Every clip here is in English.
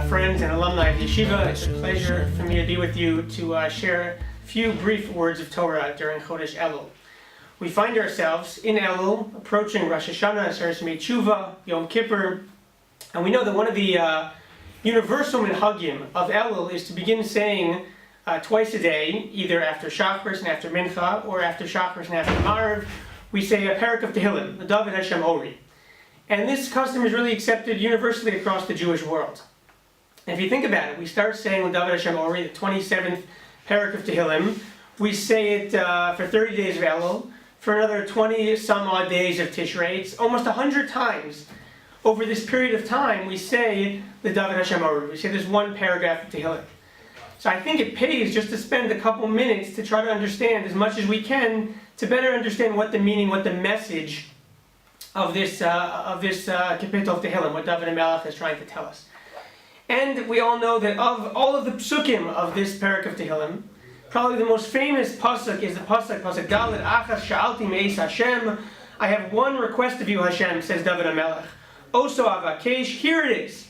friends and alumni of Yeshiva. It's a pleasure for me to be with you to share a few brief words of Torah during HaTorah-Elul. We find ourselves in Elul, approaching Rosh Hashanah, Simi, Tshuva, Yom Kippur, and we know that one of the universal minhagim of Elul is to begin saying twice a day, either after Shachris and after Mincha, or after Shachris and after Marav, we say a parak of Tehillim, the David Hashem Ori. And this custom is really accepted universally across the Jewish world. And if you think about it, we start saying the David Hashem Ori, the 27th parak of Tehillim. We say it for 30 days of Elul, for another 20 some odd days of Tishrei. It's almost 100 times over this period of time we say the David Hashem Ori. We say this one paragraph of Tehillim. So I think it pays just to spend a couple minutes to try to understand as much as we can to better understand what the meaning, what the message of this kapitel of Tehillim, what David HaMelech is trying to tell us. And we all know that of all of the psukim of this parak of Tehillim, probably the most famous pasuk is the pasuk Dalet Achas Sha'alti Me'es Hashem. I have one request of you, Hashem, says David HaMelech. Oso Avakesh, here it is.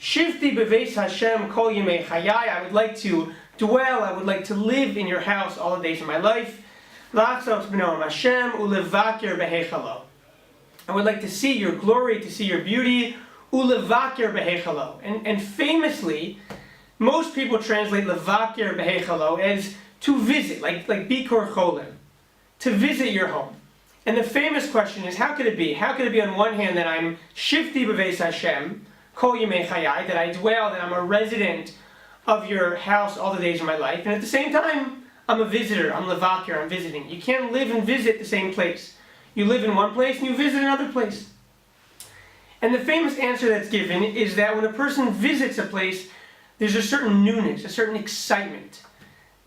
Shivti Beveis Hashem Kol Yemei Chayai. I would like to dwell, I would like to live in your house all the days of my life. Lachzos B'noam Hashem Ulevakir Behechalo. I would like to see your glory, to see your beauty. Ulevakir behechalo. And famously, most people translate levakir behechalo as to visit, like bikor cholim, to visit your home. And the famous question is, how could it be? How could it be on one hand that I'm shifti beveis Hashem, kol yemei chayai, that I dwell, that I'm a resident of your house all the days of my life, and at the same time, I'm a visitor, I'm levakir, I'm visiting. You can't live and visit the same place. You live in one place and you visit another place. And the famous answer that's given is that when a person visits a place, there's a certain newness, a certain excitement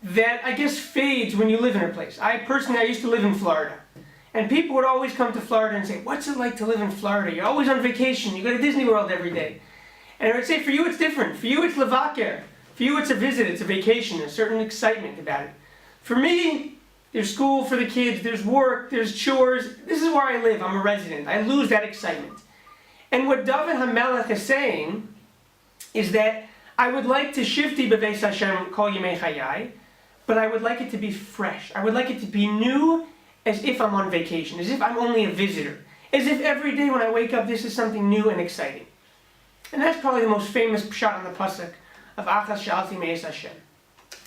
that I guess fades when you live in a place. I used to live in Florida. And people would always come to Florida and say, what's it like to live in Florida? You're always on vacation. You go to Disney World every day. And I would say, for you it's different. For you it's levakir. For you it's a visit, it's a vacation, a certain excitement about it. For me, there's school for the kids, there's work, there's chores. This is where I live, I'm a resident. I lose that excitement. And what David HaMelech is saying is that I would like to shifti beveis Hashem kol yemei chayai, but I would like it to be fresh. I would like it to be new, as if I'm on vacation, as if I'm only a visitor. As if every day when I wake up, this is something new and exciting. And that's probably the most famous pshat on the pasuk of Achas Sha'alti Me'es Hashem.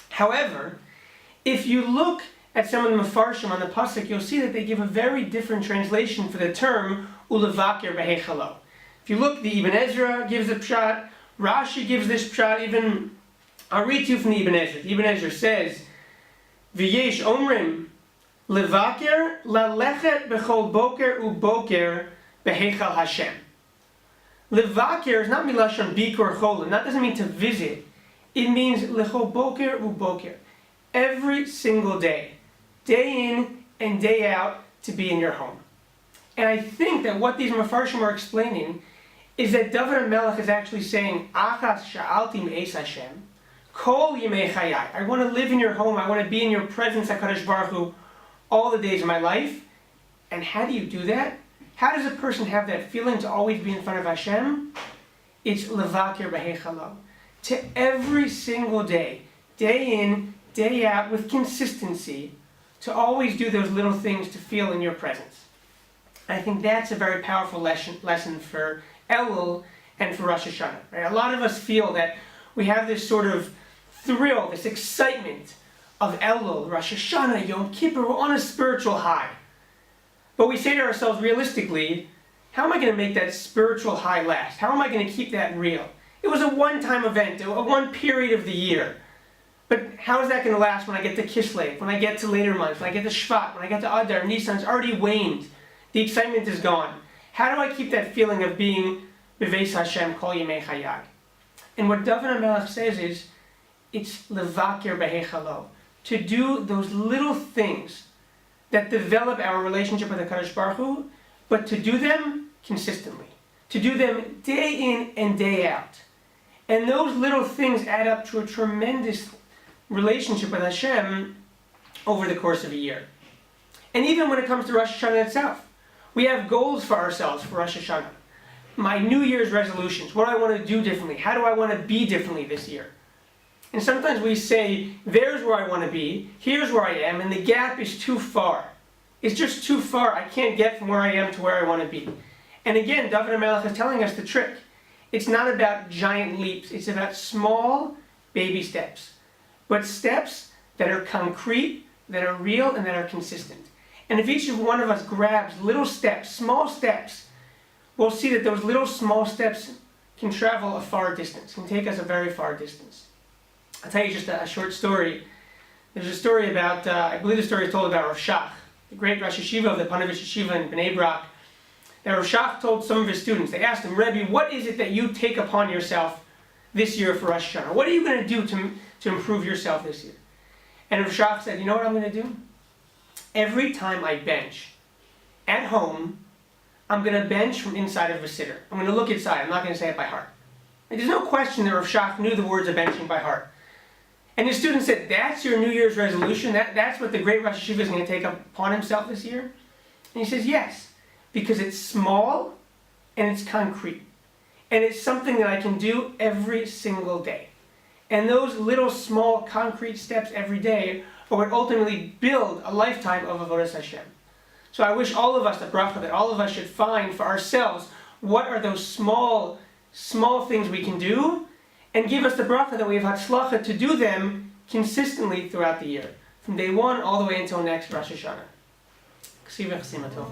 However, if you look at some of the Mefarshim on the pasuk, you'll see that they give a very different translation for the term ulevakir behechalo. If you look, the Ibn Ezra gives a pshat, Rashi gives this pshat, even I'll read to you from the Ibn Ezra. The Ibn Ezra says, V'yesh omrim levakir lalechet bechol boker uboker behechal Hashem. Levakir is not milashon bikor cholim. That doesn't mean to visit. It means lechol boker uboker. Every single day, day in and day out, to be in your home. And I think that what these Mefarshim are explaining is that David HaMelech is actually saying, Achas sha'alti me'es Hashem, kol yemei chayai. I want to live in your home, I want to be in your presence, HaKadosh Baruch Hu, all the days of my life. And how do you do that? How does a person have that feeling to always be in front of Hashem? It's levakir behechalo. To every single day, day in, day out, with consistency, to always do those little things to feel in your presence. I think that's a very powerful lesson for Elul and for Rosh Hashanah. Right? A lot of us feel that we have this sort of thrill, this excitement of Elul, Rosh Hashanah, Yom Kippur, we're on a spiritual high. But we say to ourselves realistically, how am I going to make that spiritual high last? How am I going to keep that real? It was a one-time event, a one period of the year. But how is that going to last when I get to Kislev, when I get to later months, when I get to Shvat, when I get to Adar, Nisan? It's already waned. The excitement is gone. How do I keep that feeling of being Beveis Hashem Kol Yemei Chayai? And what David HaMelech says is, it's levakir behechalo, to do those little things that develop our relationship with the HaKadosh Baruch Hu, but to do them consistently, to do them day in and day out. And those little things add up to a tremendous relationship with Hashem over the course of a year. And even when it comes to Rosh Hashanah itself, we have goals for ourselves for Rosh Hashanah. my New Year's resolutions. What do I want to do differently? How do I want to be differently this year? And sometimes we say, there's where I want to be, here's where I am, and the gap is too far. It's just too far. I can't get from where I am to where I want to be. And again, David HaMelech is telling us the trick. It's not about giant leaps. It's about small baby steps. But steps that are concrete, that are real, and that are consistent. And if each one of us grabs little steps, small steps, we'll see that those little small steps can travel a far distance, can take us a very far distance. I'll tell you just a short story. There's a story about, I believe the story is told about Rav Shach, the great Rosh Yeshiva of the Panovich Yeshiva in Bnei Brak. That Rav Shach told some of his students, they asked him, Rebbe, what is it that you take upon yourself this year for Rosh Hashanah? What are you going to do to improve yourself this year? And Rav Shach said, you know what I'm going to do? Every time I bench at home, I'm going to bench from inside of a sitter. I'm going to look inside. I'm not going to say it by heart. There's no question that Rav Shach knew the words of benching by heart. And his student said, that's your New Year's resolution? That's what the great Rosh Yeshiva is going to take upon himself this year? And he says, yes, because it's small and it's concrete. And it's something that I can do every single day. And those little small concrete steps every day are what ultimately build a lifetime of Avodas Hashem. So I wish all of us the bracha that all of us should find for ourselves what are those small things we can do, and give us the bracha that we have hatzlacha to do them consistently throughout the year, from day one all the way until next Rosh Hashanah. Ksiv v'chasim hatov.